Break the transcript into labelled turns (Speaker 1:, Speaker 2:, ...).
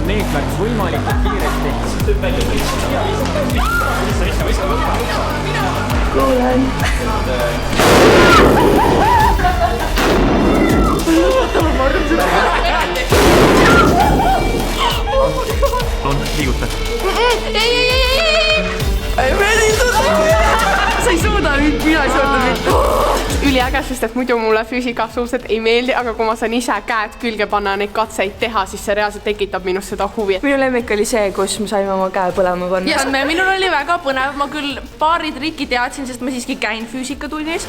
Speaker 1: on eesmärk võimalikult kiiresti.
Speaker 2: Kuulen.
Speaker 1: Liiguta.
Speaker 2: Sa ei suuda nüüd, mina ei suuda nüüd. Üliäge, sest et muidu mulle füüsika absoluutselt ei meeldi, aga kui ma saan ise käed külge panna neid katseid teha, siis see reaalselt tekitab minust seda huvi.
Speaker 3: Minu lemmik oli see, kus me saime oma käe põlema panna.
Speaker 4: Ja minul oli väga põnev, ma küll paari trikki teadsin, sest ma siiski käin füüsikatunnis.